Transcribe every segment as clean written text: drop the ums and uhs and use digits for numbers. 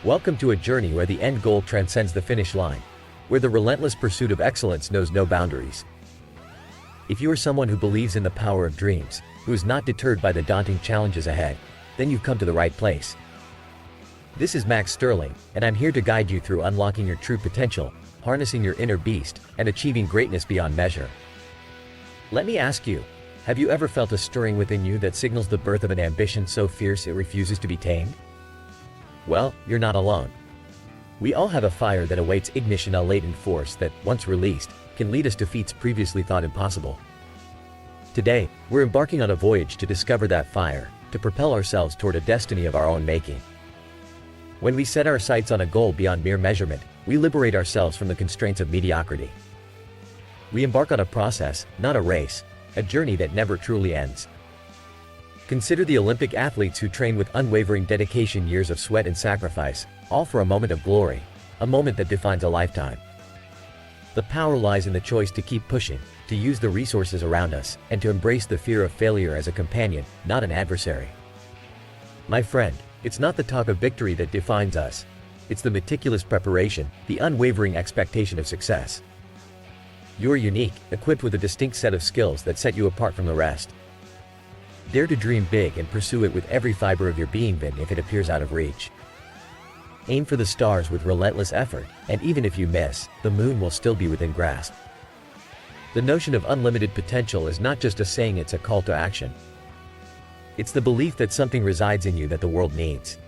Welcome to a journey where the end goal transcends the finish line, where the relentless pursuit of excellence knows no boundaries. If you are someone who believes in the power of dreams, who is not deterred by the daunting challenges ahead, then you've come to the right place. This is Max Sterling, and I'm here to guide you through unlocking your true potential, harnessing your inner beast, and achieving greatness beyond measure. Let me ask you, have you ever felt a stirring within you that signals the birth of an ambition so fierce it refuses to be tamed? Well, you're not alone. We all have a fire that awaits ignition, a latent force that, once released, can lead us to feats previously thought impossible. Today, we're embarking on a voyage to discover that fire, to propel ourselves toward a destiny of our own making. When we set our sights on a goal beyond mere measurement, we liberate ourselves from the constraints of mediocrity. We embark on a process, not a race, a journey that never truly ends. Consider the Olympic athletes who train with unwavering dedication, years of sweat and sacrifice, all for a moment of glory, a moment that defines a lifetime. The power lies in the choice to keep pushing, to use the resources around us, and to embrace the fear of failure as a companion, not an adversary. My friend, it's not the talk of victory that defines us. It's the meticulous preparation, the unwavering expectation of success. You're unique, equipped with a distinct set of skills that set you apart from the rest. Dare to dream big and pursue it with every fiber of your being, even if it appears out of reach. Aim for the stars with relentless effort, and even if you miss, the moon will still be within grasp. The notion of unlimited potential is not just a saying, it's a call to action. It's the belief that something resides in you that the world needs.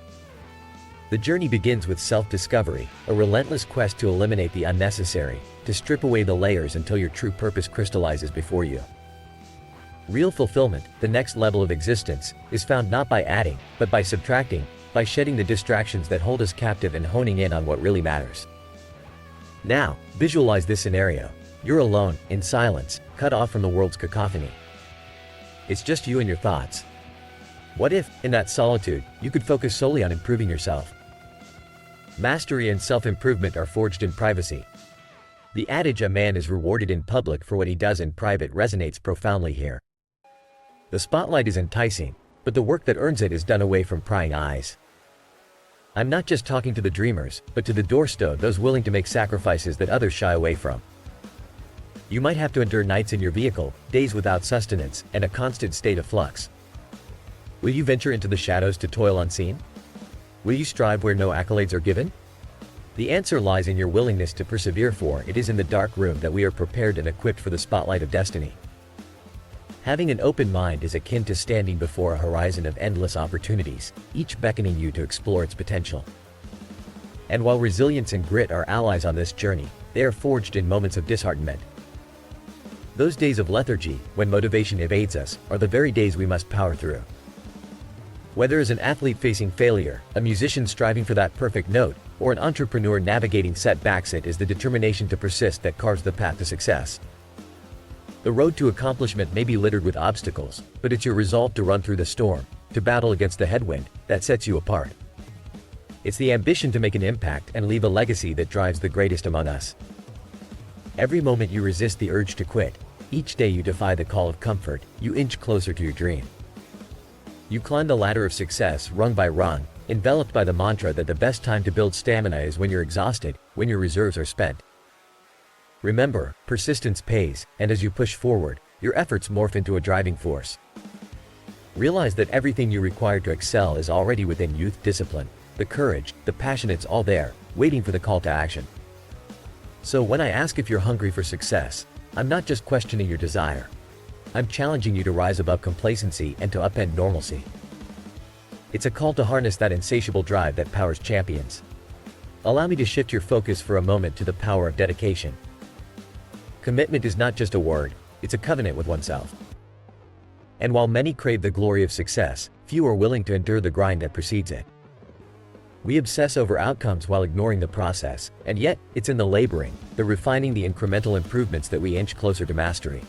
The journey begins with self-discovery, a relentless quest to eliminate the unnecessary, to strip away the layers until your true purpose crystallizes before you. Real fulfillment, the next level of existence, is found not by adding, but by subtracting, by shedding the distractions that hold us captive and honing in on what really matters. Now, visualize this scenario. You're alone, in silence, cut off from the world's cacophony. It's just you and your thoughts. What if, in that solitude, you could focus solely on improving yourself? Mastery and self-improvement are forged in privacy. The adage, "a man is rewarded in public for what he does in private," resonates profoundly here. The spotlight is enticing, but the work that earns it is done away from prying eyes. I'm not just talking to the dreamers, but to the doorstep, those willing to make sacrifices that others shy away from. You might have to endure nights in your vehicle, days without sustenance, and a constant state of flux. Will you venture into the shadows to toil unseen? Will you strive where no accolades are given? The answer lies in your willingness to persevere, for it is in the dark room that we are prepared and equipped for the spotlight of destiny. Having an open mind is akin to standing before a horizon of endless opportunities, each beckoning you to explore its potential. And while resilience and grit are allies on this journey, they are forged in moments of disheartenment. Those days of lethargy, when motivation evades us, are the very days we must power through. Whether as an athlete facing failure, a musician striving for that perfect note, or an entrepreneur navigating setbacks, it is the determination to persist that carves the path to success. The road to accomplishment may be littered with obstacles, but it's your resolve to run through the storm, to battle against the headwind, that sets you apart. It's the ambition to make an impact and leave a legacy that drives the greatest among us. Every moment you resist the urge to quit, each day you defy the call of comfort, you inch closer to your dream. You climb the ladder of success rung by rung, enveloped by the mantra that the best time to build stamina is when you're exhausted, when your reserves are spent. Remember, persistence pays, and as you push forward, your efforts morph into a driving force. Realize that everything you require to excel is already within youth, discipline, the courage, the passion, it's all there, waiting for the call to action. So when I ask if you're hungry for success, I'm not just questioning your desire. I'm challenging you to rise above complacency and to upend normalcy. It's a call to harness that insatiable drive that powers champions. Allow me to shift your focus for a moment to the power of dedication. Commitment is not just a word, it's a covenant with oneself. And while many crave the glory of success, few are willing to endure the grind that precedes it. We obsess over outcomes while ignoring the process, and yet, it's in the laboring, the refining, the incremental improvements that we inch closer to mastery.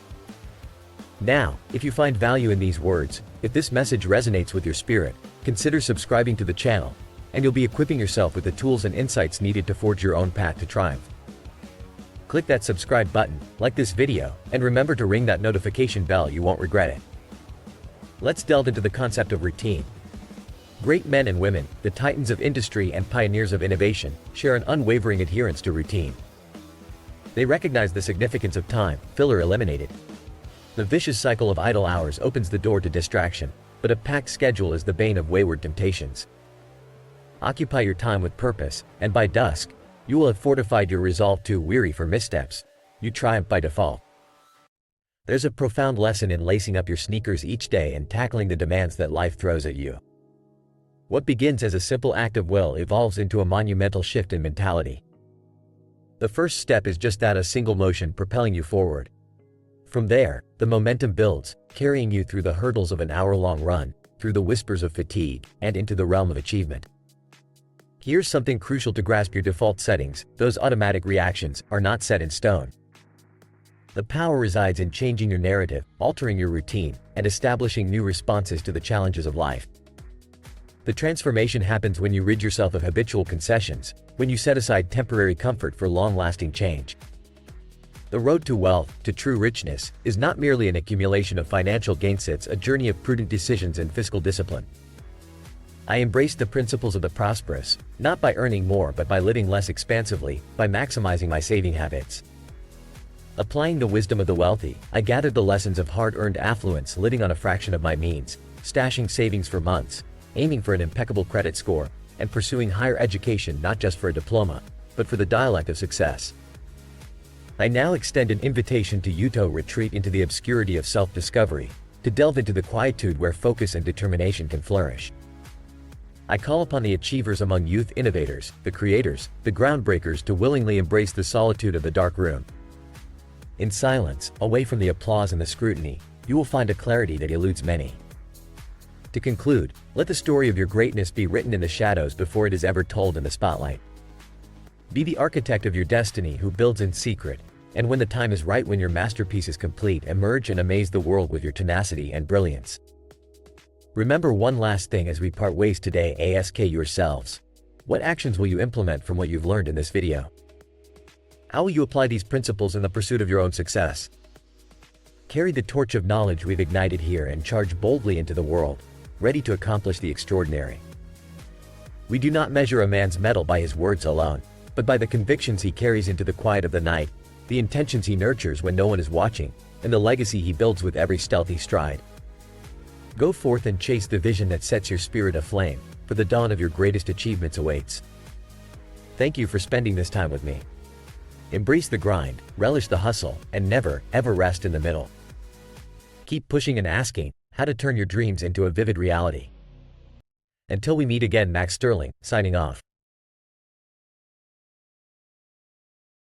Now, if you find value in these words, if this message resonates with your spirit, consider subscribing to the channel, and you'll be equipping yourself with the tools and insights needed to forge your own path to triumph. Click that subscribe button, like this video, and remember to ring that notification bell. You won't regret it. Let's delve into the concept of routine. Great men and women, the titans of industry and pioneers of innovation, share an unwavering adherence to routine. They recognize the significance of time, fill or eliminate it. The vicious cycle of idle hours opens the door to distraction, but a packed schedule is the bane of wayward temptations. Occupy your time with purpose, and by dusk, you will have fortified your resolve too weary for missteps. You triumph by default. There's a profound lesson in lacing up your sneakers each day and tackling the demands that life throws at you. What begins as a simple act of will evolves into a monumental shift in mentality. The first step is just that, a single motion propelling you forward. From there, the momentum builds, carrying you through the hurdles of an hour-long run, through the whispers of fatigue, and into the realm of achievement. Here's something crucial to grasp: your default settings, those automatic reactions, are not set in stone. The power resides in changing your narrative, altering your routine, and establishing new responses to the challenges of life. The transformation happens when you rid yourself of habitual concessions, when you set aside temporary comfort for long-lasting change. The road to wealth, to true richness, is not merely an accumulation of financial gains, it's a journey of prudent decisions and fiscal discipline. I embraced the principles of the prosperous, not by earning more but by living less expansively, by maximizing my saving habits. Applying the wisdom of the wealthy, I gathered the lessons of hard-earned affluence, living on a fraction of my means, stashing savings for months, aiming for an impeccable credit score, and pursuing higher education not just for a diploma, but for the dialect of success. I now extend an invitation to you to retreat into the obscurity of self-discovery, to delve into the quietude where focus and determination can flourish. I call upon the achievers among youth innovators, the creators, the groundbreakers to willingly embrace the solitude of the dark room. In silence, away from the applause and the scrutiny, you will find a clarity that eludes many. To conclude, let the story of your greatness be written in the shadows before it is ever told in the spotlight. Be the architect of your destiny who builds in secret, and when the time is right, when your masterpiece is complete, emerge and amaze the world with your tenacity and brilliance. Remember one last thing as we part ways today: ask yourselves, what actions will you implement from what you've learned in this video? How will you apply these principles in the pursuit of your own success? Carry the torch of knowledge we've ignited here and charge boldly into the world, ready to accomplish the extraordinary. We do not measure a man's mettle by his words alone, but by the convictions he carries into the quiet of the night, the intentions he nurtures when no one is watching, and the legacy he builds with every stealthy stride. Go forth and chase the vision that sets your spirit aflame, for the dawn of your greatest achievements awaits. Thank you for spending this time with me. Embrace the grind, relish the hustle, and never, ever rest in the middle. Keep pushing and asking how to turn your dreams into a vivid reality. Until we meet again, Max Sterling, signing off.